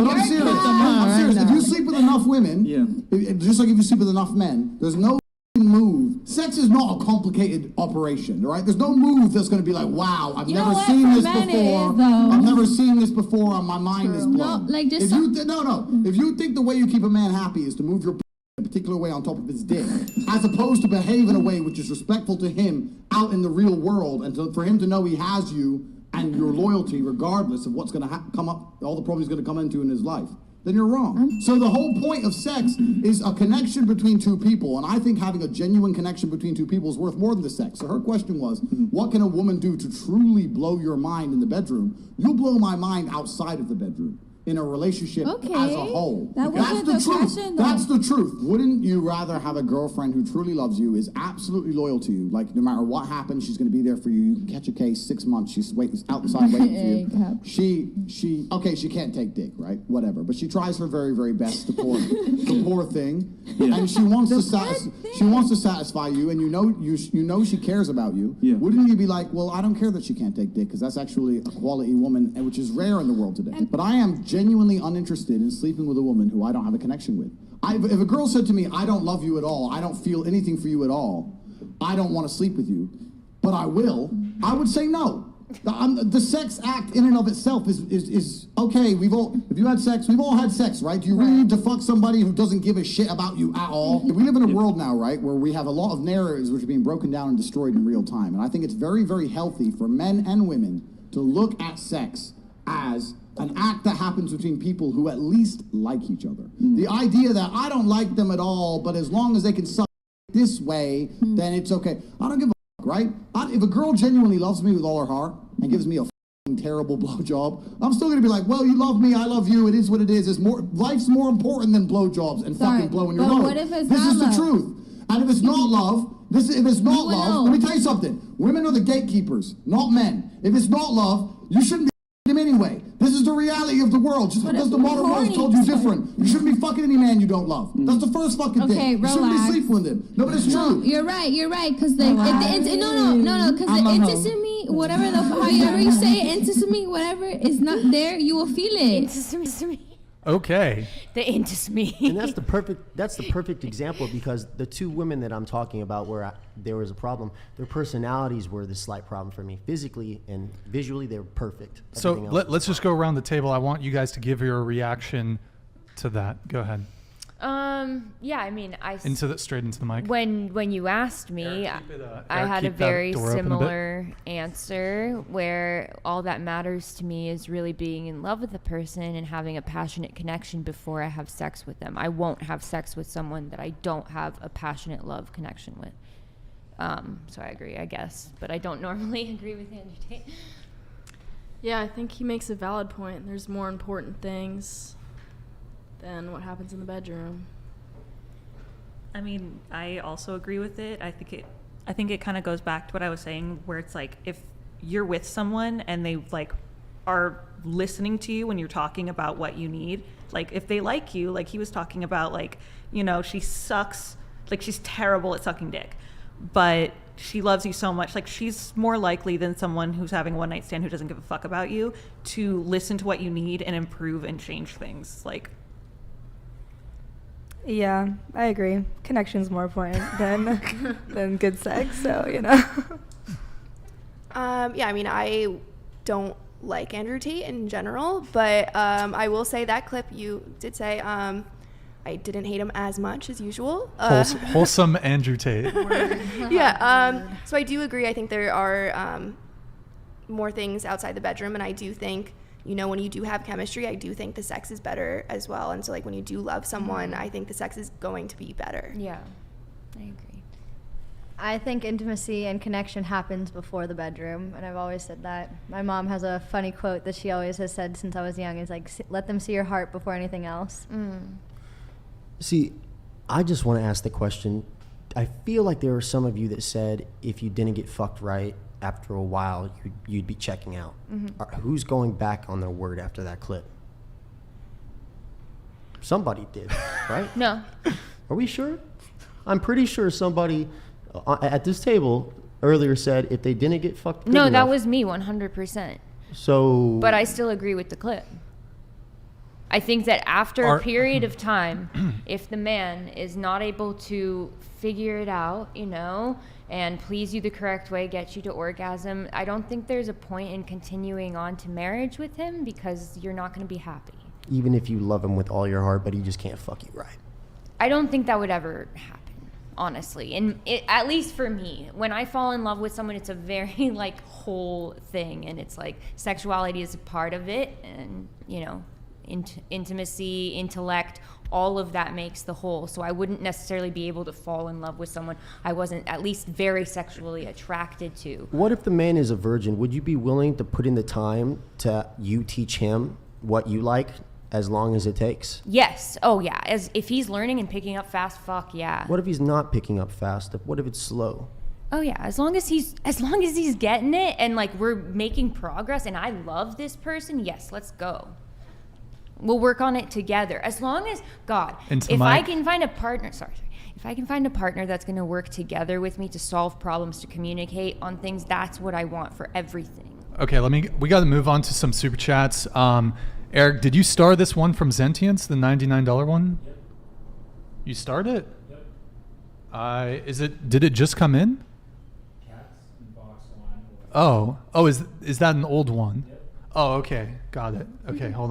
But I'm serious. I'm serious. If you sleep with enough women, just like if you sleep with enough men, there's no move. Sex is not a complicated operation, right? There's no move that's going to be like, wow, I've never seen this before. I've never seen this before, and my mind is blown. No, like just if you think the way you keep a man happy is to move your a particular way on top of his dick, as opposed to behave in a way which is respectful to him out in the real world, and for him to know he has you and your loyalty regardless of what's going to come up, all the problems he's going to come into in his life, then you're wrong. So the whole point of sex is a connection between two people, and I think having a genuine connection between two people is worth more than the sex. So her question was, what can a woman do to truly blow your mind in the bedroom? You'll blow my mind outside of the bedroom. In a relationship as a whole. That's the truth. That's the truth. Wouldn't you rather have a girlfriend who truly loves you, is absolutely loyal to you, like no matter what happens, she's going to be there for you. You can catch a case, 6 months, she's outside waiting for you. She can't take dick, right? Whatever. But she tries her very, very best, the poor thing. Yeah. And she wants to satisfy you, and you know she cares about you. Yeah. Wouldn't you be like, well, I don't care that she can't take dick, because that's actually a quality woman, which is rare in the world today. But I am genuinely uninterested in sleeping with a woman who I don't have a connection with. If a girl said to me, I don't love you at all, I don't feel anything for you at all, I don't want to sleep with you, but I will, I would say no. The sex act in and of itself is okay. If you had sex, we've all had sex, right? Do you really need to fuck somebody who doesn't give a shit about you at all? We live in a world now, right, where we have a lot of narratives which are being broken down and destroyed in real time. And I think it's very, very healthy for men and women to look at sex as an act that happens between people who at least like each other. The idea that I don't like them at all, but as long as they can suck this way, then it's okay. I don't give a fuck, right? If a girl genuinely loves me with all her heart and gives me a terrible blowjob, I'm still gonna be like, well, you love me, I love you, it is what it is. Life's more important than blowjobs and fucking blowing your load. This is the truth. And if it's not love, let me tell you something. Women are the gatekeepers, not men. If it's not love, you shouldn't be him anyway. This is the reality of the world. Just because the modern world told you different, you shouldn't be fucking any man you don't love. That's the first fucking thing. You shouldn't be sleeping with him. No, but it's true. You're right. Because the intimacy, whatever however you say it, intimacy, whatever is not there, you will feel it. Intimacy. Okay. The intimacy. And that's the perfect example, because the two women that I'm talking about where there was a problem, their personalities were the slight problem for me. Physically and visually, they were perfect. So let's just go around the table. I want you guys to give your reaction to that. Go ahead. Yeah, I mean, straight into the mic. When you asked me, I had a very similar answer, where all that matters to me is really being in love with the person and having a passionate connection before I have sex with them. I won't have sex with someone that I don't have a passionate love connection with. So I agree, I guess, but I don't normally agree with Andrew Tate. Yeah, I think he makes a valid point. There's more important things than what happens in the bedroom. I mean, I also agree with it. I think it kind of goes back to what I was saying, where it's like, if you're with someone and they like are listening to you when you're talking about what you need, like if they like you, like he was talking about, like, you know, she sucks, like she's terrible at sucking dick, but she loves you so much, like she's more likely than someone who's having a one night stand who doesn't give a fuck about you to listen to what you need and improve and change things. Like, yeah, I agree. Connection's more important than good sex, so, you know. Yeah, I mean, I don't like Andrew Tate in general, but I will say that clip you did say, I didn't hate him as much as usual. Wholesome Andrew Tate. Yeah, so I do agree. I think there are more things outside the bedroom, and I do think, you know, when you do have chemistry, I do think the sex is better as well. And so, like, when you do love someone, I think the sex is going to be better. Yeah, I agree. I think intimacy and connection happens before the bedroom, and I've always said that. My mom has a funny quote that she always has said since I was young, is like, let them see your heart before anything else. See, I just want to ask the question. I feel like there were some of you that said if you didn't get fucked right, after a while, you'd be checking out. Who's going back on their word after that clip? Somebody did, right? No. Are we sure? I'm pretty sure somebody at this table earlier said if they didn't get fucked good enough, that was me, 100%. So. But I still agree with the clip. I think that after a period of time, if the man is not able to figure it out, you know, and please you the correct way, get you to orgasm, I don't think there's a point in continuing on to marriage with him because you're not going to be happy. Even if you love him with all your heart, but he just can't fuck you right. I don't think that would ever happen, honestly. And at least for me, when I fall in love with someone, it's a very like whole thing, and it's like sexuality is a part of it, and you know, intimacy, intellect, all of that makes the whole. So I wouldn't necessarily be able to fall in love with someone I wasn't at least very sexually attracted to. What if the man is a virgin? Would you be willing to put in the time to you teach him what you like, as long as it takes? Yes. Oh yeah. As if he's learning and picking up fast, fuck yeah. What if he's not picking up fast? What if it's slow? Oh yeah. As long as he's getting it and like we're making progress and I love this person, yes, let's go. We'll work on it together. As long as I can find a partner, if I can find a partner that's going to work together with me to solve problems, to communicate on things, that's what I want for everything. Okay, we got to move on to some super chats. Eric, did you star this one from Zentience, the $99 one? Yep. You starred it? Yep. Did it just come in? Cats in box 1. Oh, is that an old one? Yep. Oh, okay. Got it. Okay, hold on.